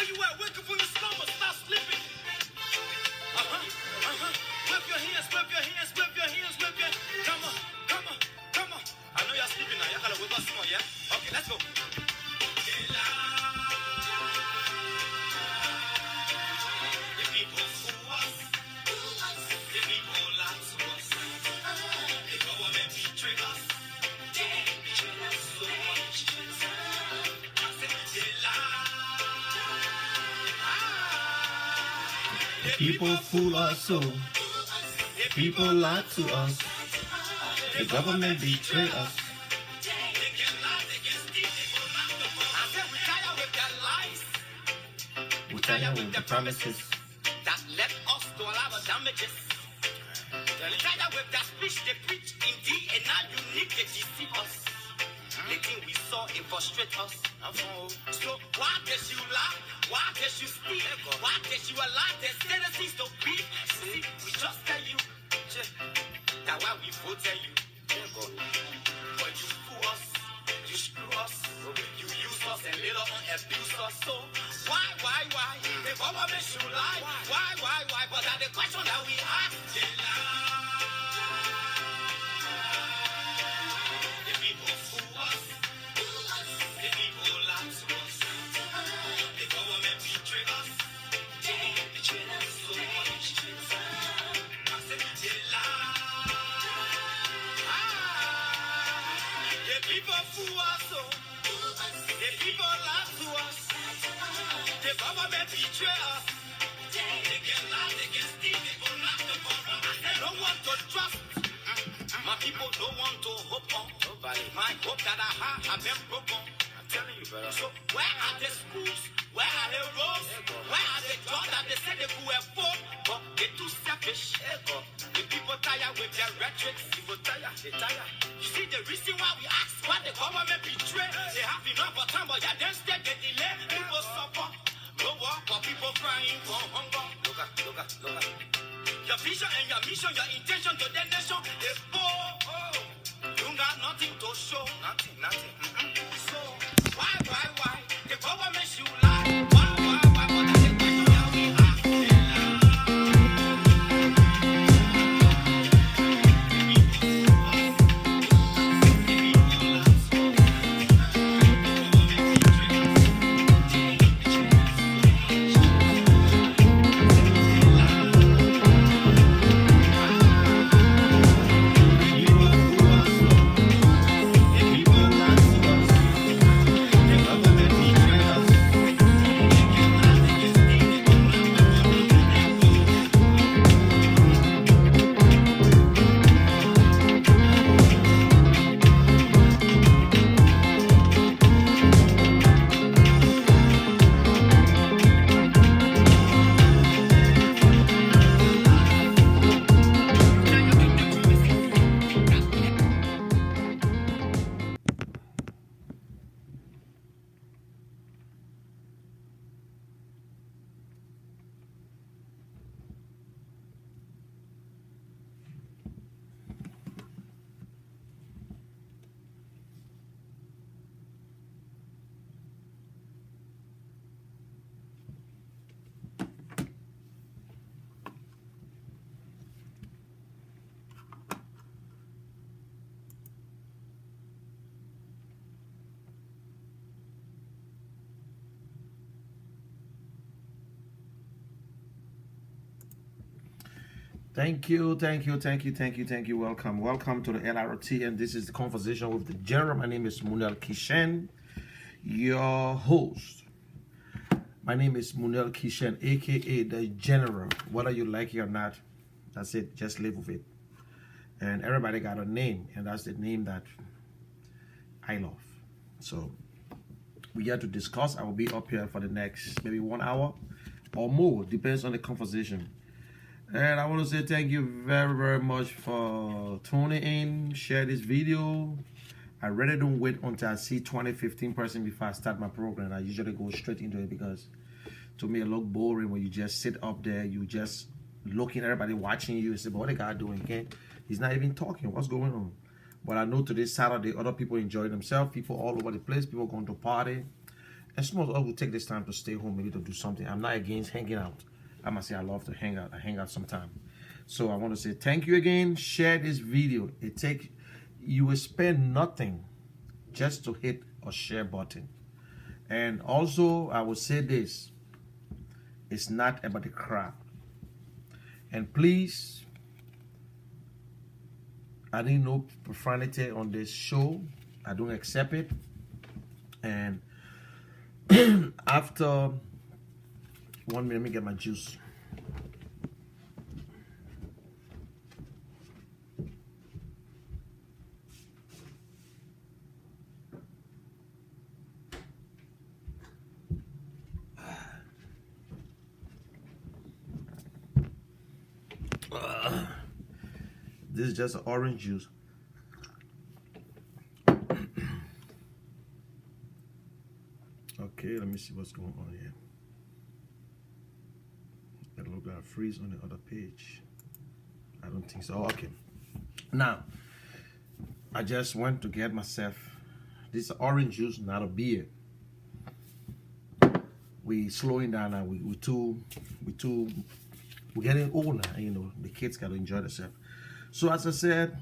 you at? Wake up from your slumber. Stop sleeping. Whip your hands, whip your hands, whip your hands, whip your hands. Come on, come on, come on. I know y'all sleeping now. Y'all gotta whip us more, yeah? Okay, let's go. The people fool us. The people lie to us. The government betray us. They betray us so much. I said they lie. The People fool us so. The people lie to us. The government betray us. They can lie, they can steal, they go knock the phone. I said we tired with their lies. We tired with the promises. That left us to a lot of damages. They're tired with that speech they preach indeed, and now you need to deceive us. The thing we saw, it frustrate us. So why did you lie? Why did you speak? Why did you allow the citizens to be? See, we just tell you that why we vote tell you. But you fool us, you screw us, you use us and later on abuse us. So why? The government should lie. Why? But that's the question that we ask. They lie. The people fool us. The people lie to us. The government betray us. They betray us so much. I said they lie. The people fool us. The people lie to us. The government betray us. They can lie, they can steal, they go knock the phone. I don't want to trust. My people don't want to hope on. Nobody. My hope that I have been broken. I'm telling you, brother. So where are the schools? Where are the roads? Where are the jobs that they say they could afford? But they're too selfish. The people tired with their rhetoric. People tired, they tired. You see the reason why we ask why the government betray? They have enough of time, but yeah, then still they delay. People suffer. No work for people crying for hunger. Look at. Your vision and your mission, your intention to the nation is poor. You got nothing to show. Nothing. So why? The government should lie. Why? But that's the question that we ask. Thank you. Welcome to the Lrtn, and this is the conversation with the general. My name is Munel Kishen, your host. My name is Munel Kishen, aka the general. Whether you like it or not, that's it. Just live with it. And everybody got a name, and that's the name that I love. So we got to discuss. I will be up here for the next maybe 1 hour or more, depends on the conversation. And I want to say thank you very much for tuning in. Share this video. I really don't wait until I see 20-15 person before I start my program. I usually go straight into it because to me it look boring when you just sit up there, you just looking at everybody watching you and say, but what the guy doing? He's not even talking. What's going on? But I know today Saturday, other people enjoy themselves. People all over the place. People going to party. And some of us will take this time to stay home, maybe to do something. I'm not against hanging out. I must say I love to hang out. I hang out sometime. So I want to say thank you again. Share this video. You will spend nothing just to hit a share button. And also I will say this. It's not about the crowd. And please, I need no profanity on this show. I don't accept it. And after 1 minute, let me get my juice. This is just orange juice. Okay, let me see what's going on here. It looks like a freeze on the other page. I don't think so. Okay. Now, I just went to get myself this orange juice, not a beer. We slowing down now. We're getting old now. You know, the kids got to enjoy themselves. So as I said,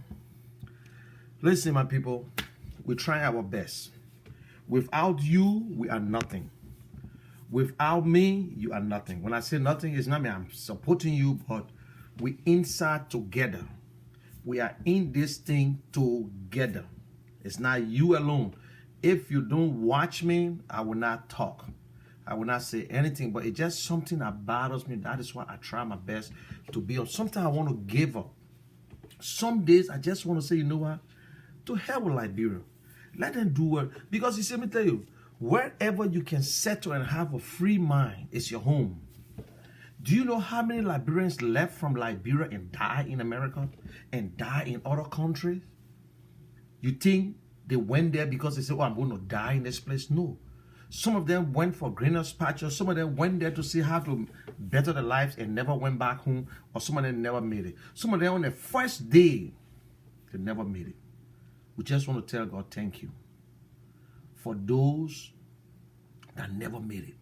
listen, my people, we try our best. Without you, we are nothing. Without me, you are nothing. When I say nothing, it's not me. I'm supporting you, but we inside together. We are in this thing together. It's not you alone. If you don't watch me, I will not talk. I will not say anything, but it's just something that bothers me. That is why I try my best to be on. Sometimes I want to give up. Some days I just want to say, you know what? To hell with Liberia. Let them do it. Because you see, let me tell you, wherever you can settle and have a free mind is your home. Do you know how many Liberians left from Liberia and die in America and die in other countries? You think they went there because they said, oh, I'm going to die in this place? No. Some of them went for greener pastures. Some of them went there to see how to better their lives and never went back home. Or some of them never made it. Some of them on the first day, they never made it. We just want to tell God thank you for those that never made it.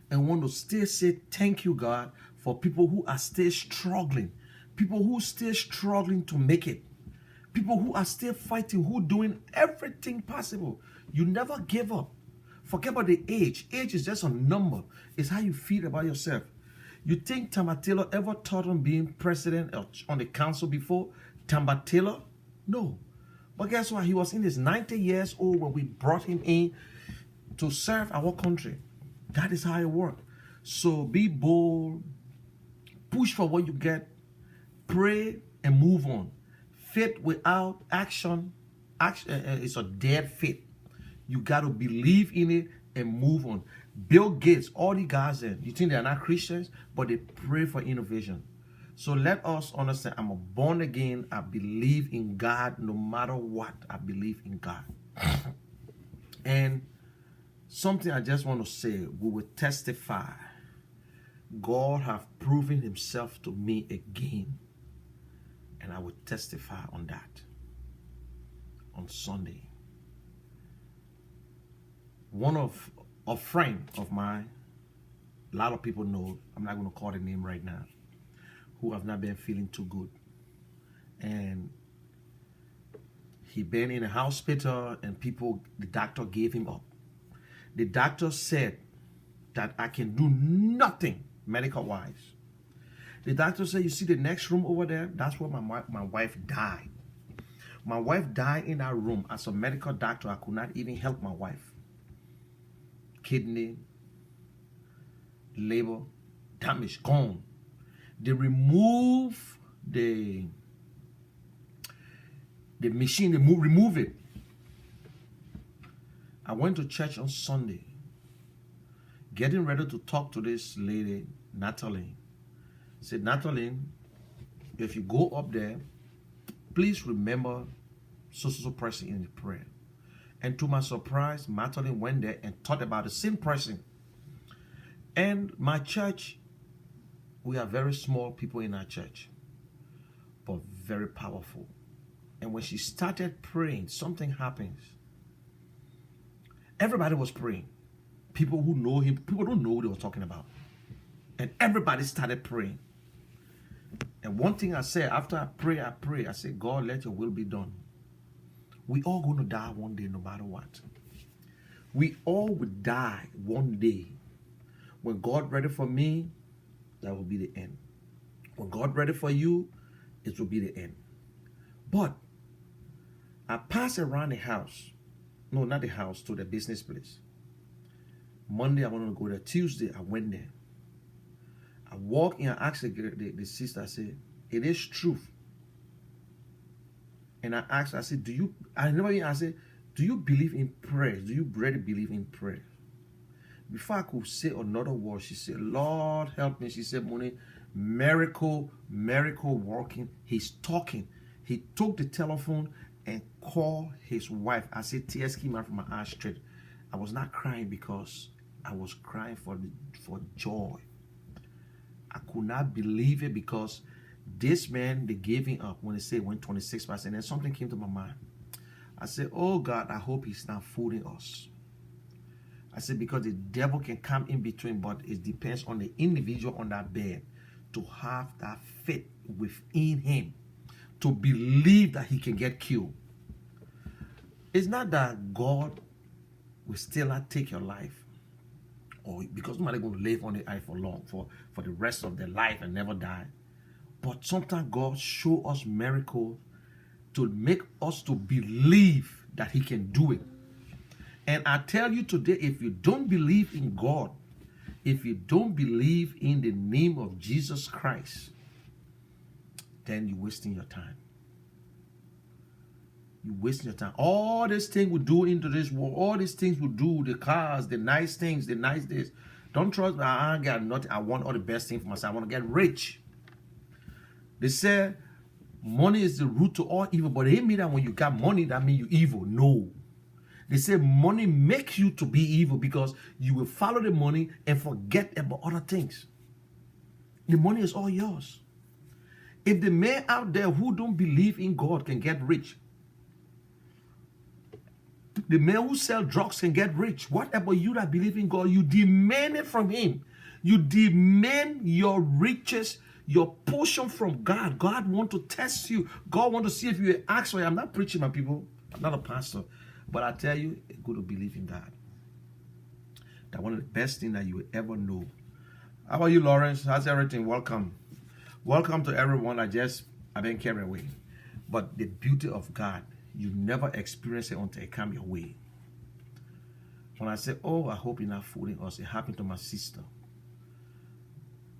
And want to still say thank you, God, for people who are still struggling. People who still struggling to make it. People who are still fighting, who doing everything possible. You never give up. Forget about the age. Age is just a number. It's how you feel about yourself. You think Tamba Taylor ever thought on being president on the council before? Tamba Taylor? No. But guess what? He was in his 90 years old when we brought him in to serve our country. That is how it works. So be bold. Push for what you get. Pray and move on. Faith without action is a dead faith. You got to believe in it and move on. Bill Gates, all the guys there, you think they are not Christians, but they pray for innovation. So let us understand, I'm a born again. I believe in God no matter what. I believe in God. And something I just want to say, we will testify. God have proven himself to me again. And I will testify on that on Sunday. A friend of mine, a lot of people know, I'm not going to call the name right now, who have not been feeling too good. And he been in a hospital and the doctor gave him up. The doctor said that I can do nothing medical-wise. The doctor said, you see the next room over there? That's where my wife died. My wife died in that room. As a medical doctor, I could not even help my wife. Kidney, liver, damage, gone. They remove the machine, remove it. I went to church on Sunday, getting ready to talk to this lady, Natalie. I said, Natalie, if you go up there, please remember so person in the prayer. And to my surprise, Natalie went there and thought about the same person. And my church, we are very small people in our church, but very powerful. And when she started praying, something happens. Everybody was praying. people who know him, people don't know what they were talking about. And everybody started praying. And one thing I said, after I pray, I said, God, let your will be done. We all going to die one day, no matter what. We all will die one day. When God ready for me, that will be the end. When God ready for you, it will be the end. But I passed around the house. No, not the house, to the business place. Monday, I wanted to go there. Tuesday, I went there. I walked in and asked the sister, I said, it is truth. And I asked, I said, do you believe in prayers? Do you really believe in prayer? Before I could say another word, she said, Lord, help me. She said, Moni, miracle working. He's talking. He took the telephone and called his wife. I said, tears came out from my eyes straight. I was not crying because I was crying for joy. I could not believe it because this man, they gave him up when they said went 26%. And then something came to my mind. I said, oh God, I hope he's not fooling us. I said, because the devil can come in between, but it depends on the individual on that bed to have that faith within him, to believe that he can get killed. It's not that God will still not take your life, or because nobody's going to live on the earth for long, for the rest of their life and never die. But sometimes God show us miracles to make us to believe that he can do it. And I tell you today, if you don't believe in God, if you don't believe in the name of Jesus Christ, then you're wasting your time. You're wasting your time. All these things we do into this world, all these things we do, the cars, the nice things, the nice this. Don't trust me. I ain't got nothing. I want all the best things for myself. I want to get rich. They say money is the root to all evil, but it ain't mean that when you got money, that means you're evil. No. They say money makes you to be evil because you will follow the money and forget about other things. The money is all yours. If the man out there who don't believe in God can get rich, the man who sell drugs can get rich. What about you that believe in God? You demand it from him. You demand your riches, your portion from God. God want to test you. God want to see if you ask for it. I'm not preaching, my people. I'm not a pastor. But I tell you, it's good to believe in God. That's one of the best things that you will ever know. How about you, Lawrence? How's everything? Welcome. Welcome to everyone. I've been carried away. But the beauty of God, you never experience it until it comes your way. When I say, oh, I hope you're not fooling us, it happened to my sister.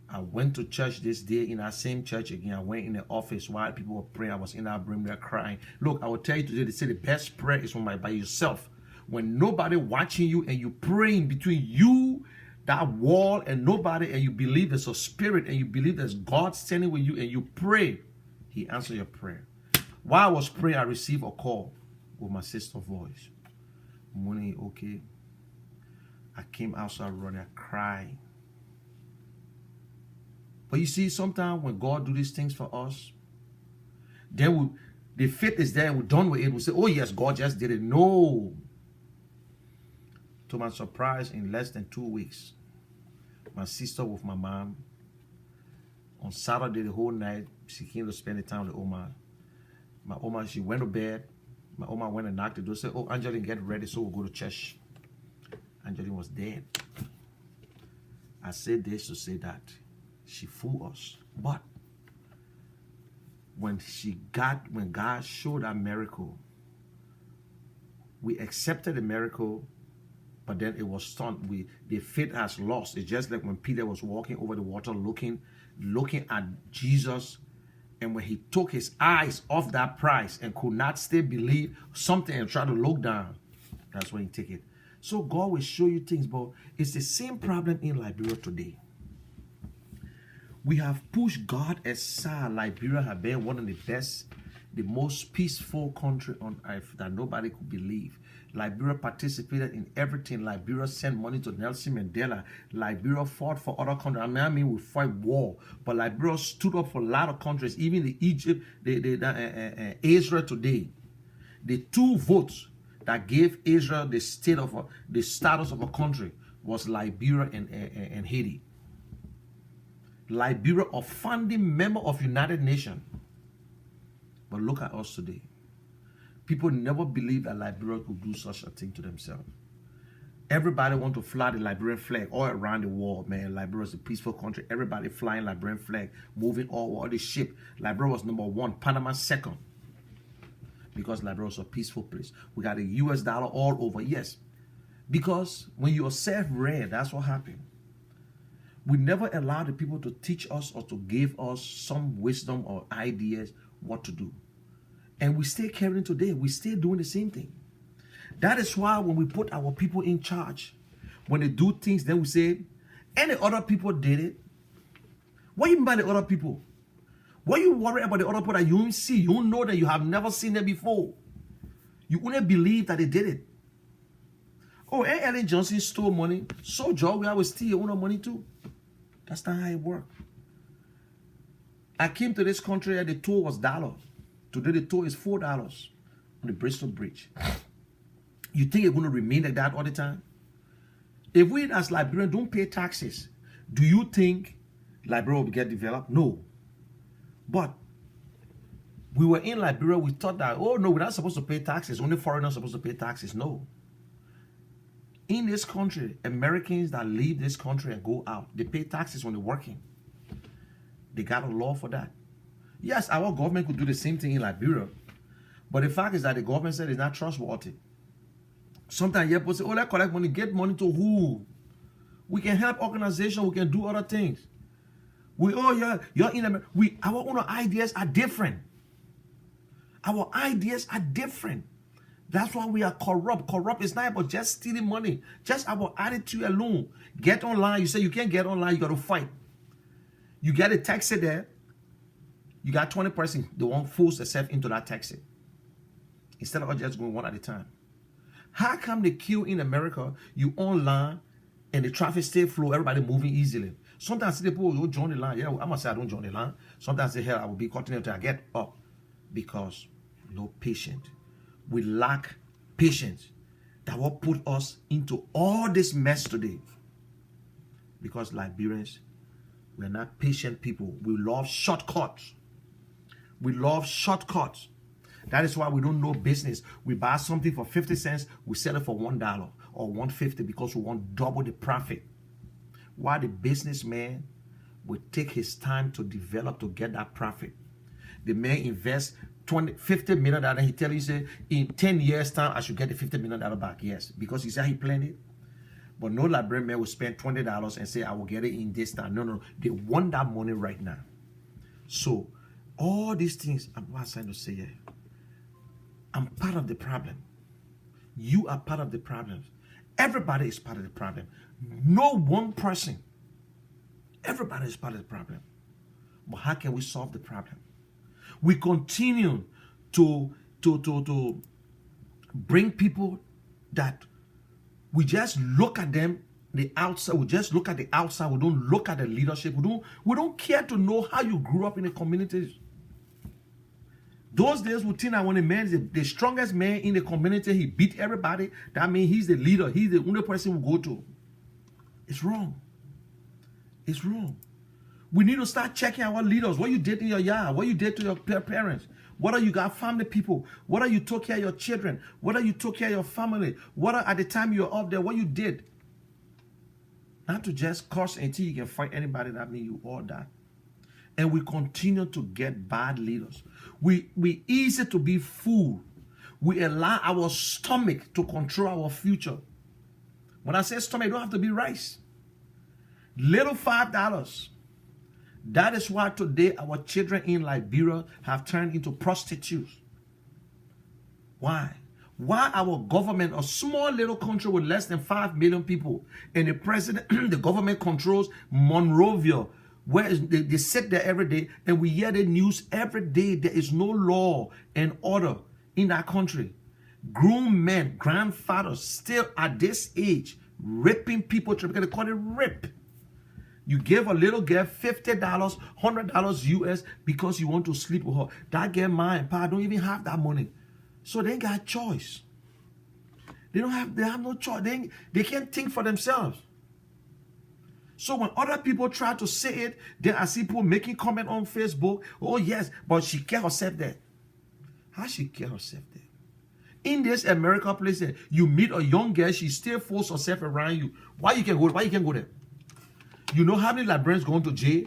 I went to church this day in that same church again. I went in the office while people were praying. I was in that room there crying. Look, I will tell you today, they say the best prayer is by yourself. When nobody watching you and you praying between you, that wall, and nobody, and you believe there's a spirit and you believe there's God standing with you and you pray, he answered your prayer. While I was praying, I received a call with my sister's voice. Money, okay. I came outside running, crying. But you see, sometimes when God do these things for us, then the faith is there and we're done with it. We say, oh yes, God just did it. No. To my surprise, in less than 2 weeks, my sister with my mom, on Saturday the whole night, she came to spend the time with Oma. My Oma, she went to bed. My Oma went and knocked the door, said, oh, Angeline, get ready so we'll go to church. Angeline was dead. I said this to say that. She fooled us. But when God showed that miracle, we accepted the miracle, but then it was stunned. The faith has lost. It's just like when Peter was walking over the water looking at Jesus, and when he took his eyes off that prize and could not still believe something and try to look down, that's when he take it. So God will show you things, but it's the same problem in Liberia today. We have pushed God aside. Liberia has been one of the best, the most peaceful country on earth that nobody could believe. Liberia participated in everything. Liberia sent money to Nelson Mandela. Liberia fought for other countries. I mean, we fight war. But Liberia stood up for a lot of countries, even the Egypt, Israel today. The 2 votes that gave Israel the status of a country was Liberia and Haiti. Liberia, a founding member of United Nations. But look at us today. People never believed that Liberia could do such a thing to themselves. Everybody want to fly the Liberian flag all around the world, man. Liberia is a peaceful country. Everybody flying Liberian flag, moving all the ship. Liberia was #1, Panama second. Because Liberia was a peaceful place. We got a US dollar all over, yes. Because when you are self-read, that's what happened. We never allow the people to teach us or to give us some wisdom or ideas what to do. And we stay carrying today. We stay doing the same thing. That is why when we put our people in charge, when they do things, then we say, any other people did it. What do you mean by the other people? What you worry about the other people that you don't see? You don't know that you have never seen them before. You only believe that they did it. Oh, and Ellen Johnson stole money. So Joe, we always steal your own money too. That's not how it works. I came to this country and the toll was $1. Today the toll is $4 on the Bristol Bridge. You think it's going to remain like that all the time? If we as Liberians don't pay taxes, do you think Liberia will get developed? No. But we were in Liberia, we thought that, oh no, we're not supposed to pay taxes. Only foreigners are supposed to pay taxes. No. In this country, Americans that leave this country and go out, they pay taxes when they're working. They got a law for that. Yes, our government could do the same thing in Liberia. But the fact is that the government said it's not trustworthy. Sometimes you people say, oh, let's collect money. Get money to who? We can help organizations. We can do other things. You're in America. Our own ideas are different. Our ideas are different. That's why we are corrupt. Corrupt is not about just stealing money. Just our attitude alone. Get online. You say you can't get online. You got to fight. You get a taxi there. You got 20 persons. They won't force themselves into that taxi. Instead of just going one at a time. How come the queue in America, you online and the traffic stay flow, everybody moving easily? Sometimes people will join the line. Yeah, I must say I don't join the line. Sometimes they say, hell, I will be continuing until I get up. Because no patience. We lack patience. That will put us into all this mess today. Because Liberians, we're not patient people. We love shortcuts. We love shortcuts. That is why we don't know business. We buy something for 50 cents, we sell it for $1 or $1.50 because we want double the profit. While the businessman will take his time to develop to get that profit. The man invests $50 million and he tells you, say, in 10 years time, I should get the $50 million back. Yes, because he said he planned it. But no Liberian man will spend $20 and say, I will get it in this time. No. They want that money right now. So, all these things, I'm trying to say here. I'm part of the problem. You are part of the problem. Everybody is part of the problem. No one person. Everybody is part of the problem. But how can we solve the problem? We continue to bring people that we just look at them the outside. We just look at the outside. We don't look at the leadership. We don't care to know how you grew up in the communities. Those days we think that when a man is the strongest man in the community, he beat everybody. That means he's the leader. He's the only person we go to. It's wrong. It's wrong. We need to start checking our leaders. What you did in your yard. What you did to your parents. Whether you got family people. Whether you took care of your children. Whether you took care of your family. Whether at the time you were up there, what you did. Not to just curse until you can fight anybody. That means you all that. And we continue to get bad leaders. We easy to be fooled. We allow our stomach to control our future. When I say stomach, it don't have to be rice. Little $5. That is why today our children in Liberia have turned into prostitutes. Why? Why our government, a small little country with less than 5 million people, and the president, the government controls Monrovia, where they sit there every day, and we hear the news every day. There is no law and order in that country. Grown men, grandfathers, still at this age, raping people, because they call it rape. You give a little girl $50, $100 US because you want to sleep with her. That girl, ma and pa, don't even have that money. So they ain't got a choice. They have no choice. They can't think for themselves. So when other people try to say it, then I see people making comment on Facebook. Oh yes, but she kept herself there. How she kept herself there? In this America place, you meet a young girl, she still force herself around you. Why you can go? Why you can go there? You know how many librarians going to jail?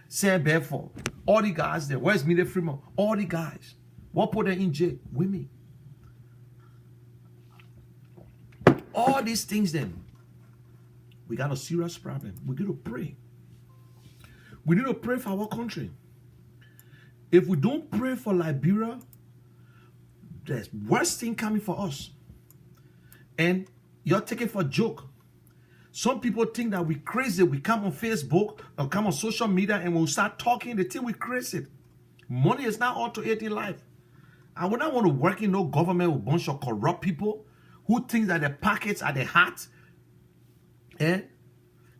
Sam Bedford, all the guys there. Where's Millie Freeman? All the guys. What put them in jail? Women. All these things then. We got a serious problem. We need to pray. We need to pray for our country. If we don't pray for Liberia, there's worse thing coming for us. And you're taking for a joke. Some people think that we crazy. We come on Facebook or come on social media and we'll start talking. They think we crazy. Money is not all to it in life. I would not want to work in no government with a bunch of corrupt people who think that their pockets are their heart. And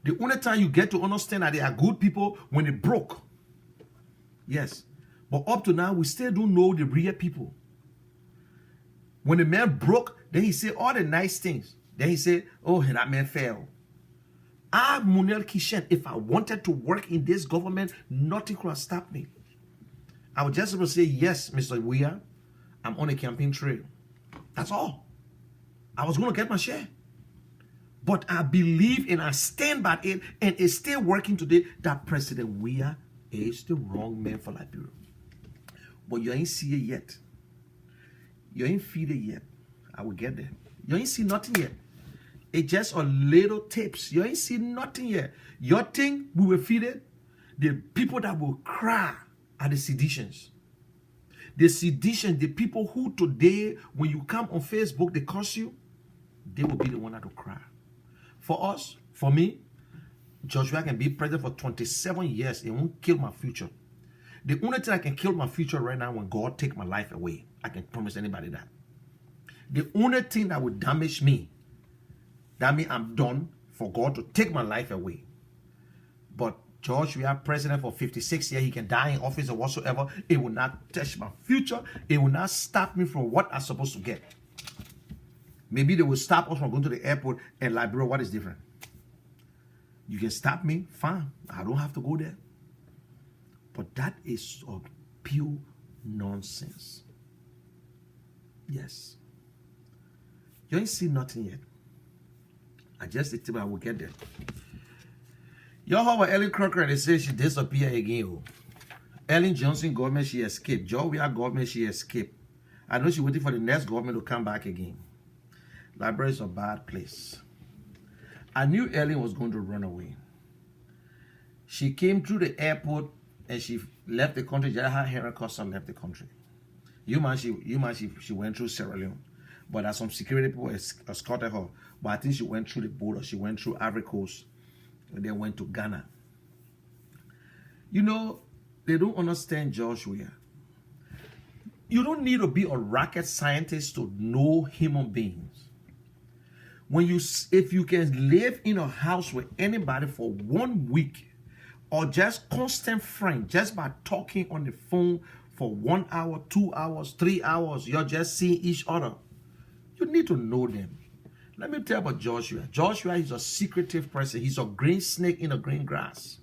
the only time you get to understand that they are good people when they broke. Yes. But up to now, we still don't know the real people. When the man broke, then he said all the nice things. Then he said, oh, that man fell. Munel Kishen, if I wanted to work in this government, nothing could have stopped me. I would just say, yes, Mr. Weir, I'm on a campaign trail. That's all. I was going to get my share. But I believe and I stand by it, and it's still working today, that President Weir is the wrong man for Liberia. But you ain't see it yet. You ain't feel it yet. I will get there. You ain't see nothing yet. It's just a little tips. You ain't see nothing yet. Your thing, we will feed it. The people that will cry are the seditions. The seditions, the people who today, when you come on Facebook, they curse you, they will be the one that will cry. For us, for me, Joshua can be president for 27 years. It won't kill my future. The only thing I can kill my future right now when God take my life away. I can promise anybody that. The only thing that will damage me, that means I'm done for God to take my life away. But George, we are president for 56 years. He can die in office or whatsoever. It will not touch my future. It will not stop me from what I'm supposed to get. Maybe they will stop us from going to the airport and Liberia. What is different? You can stop me, fine. I don't have to go there. But that is a pure nonsense. Yes. You ain't seen nothing yet. I just think I will get there. Y'all heard Ellen Crocker, they say she disappeared again. Oh. Ellen Johnson government, she escaped. Georgia government, she escaped. I know she's waiting for the next government to come back again. Liberia is a bad place. I knew Ellen was going to run away. She came through the airport and she left the country. Just how Henry Custom left the country. She went through Sierra Leone. But as some security people escorted her. But I think she went through the border. She went through Ivory Coast. And then went to Ghana. You know, they don't understand Joshua. You don't need to be a rocket scientist to know human beings. If you can live in a house with anybody for 1 week, or just constant friend, just by talking on the phone for 1 hour, 2 hours, 3 hours, you're just seeing each other. You need to know them. Let me tell you about Joshua. Joshua is a secretive person. He's a green snake in the green grass.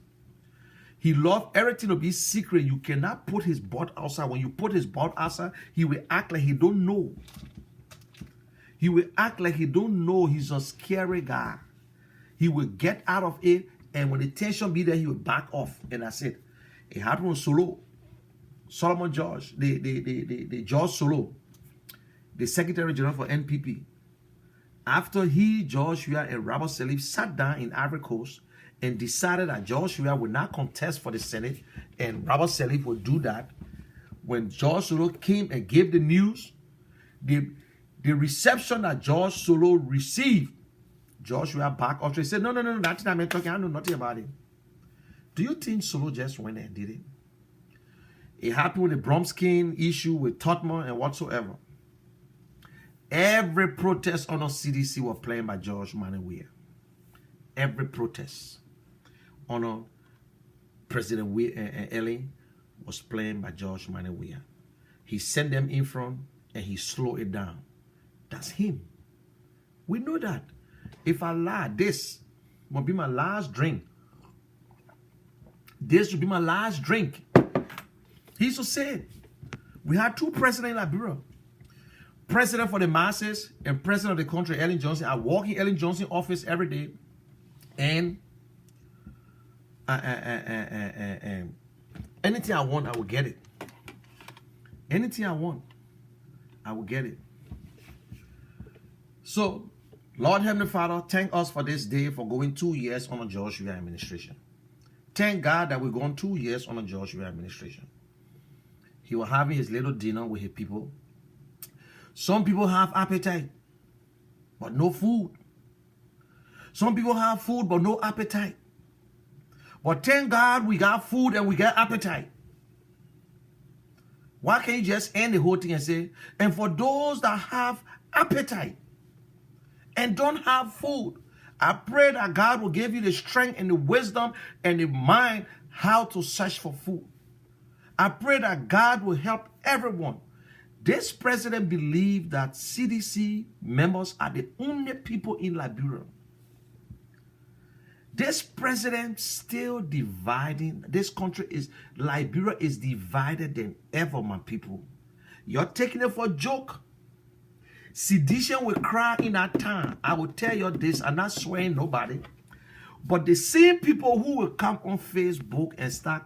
He loves everything to be secret. You cannot put his butt outside. When you put his butt outside, he will act like he don't know. He will act like he don't know. He's a scary guy. He will get out of it, and when the tension be there, he will back off. And that's it. It happened with Solomon George, the George Solo, the Secretary General for NPP. After Joshua, and Robert Salif sat down in Ivory Coast and decided that Joshua would not contest for the Senate, and Robert Salif would do that. When George Solo came and gave the news, the reception that George Solo received, Joshua back off. He said, no, that's not me talking. I know nothing about it. Do you think Solo just went and did it? It happened with the Bromskin issue with Totman and whatsoever. Every protest on the CDC was playing by George Weir. Every protest on President Weir and Ellen was playing by George Weir. He sent them in front and he slowed it down. That's him. We know that. If I lie, this will be my last drink This will be my last drink. He used to say it. We had two presidents in Liberia. President for the masses and president of the country, Lrtn Johnson. I walk in Lrtn Johnson's office every day, and anything I want, I will get it. Anything I want, I will get it. So, Lord Heavenly Father, thank us for this day, for going 2 years on a George Weah administration. Thank God that we're going 2 years on a George Weah administration. He was having his little dinner with his people. Some people have appetite, but no food. Some people have food, but no appetite. But thank God we got food and we got appetite. Why can't you just end the whole thing and say, and for those that have appetite and don't have food, I pray that God will give you the strength and the wisdom and the mind how to search for food. I pray that God will help everyone. This president believes that CDC members are the only people in Liberia. This president still dividing. This country is, Liberia is divided than ever, my people. You're taking it for a joke. Sedition will cry in our time. I will tell you this, I'm not swearing nobody. But the same people who will come on Facebook and start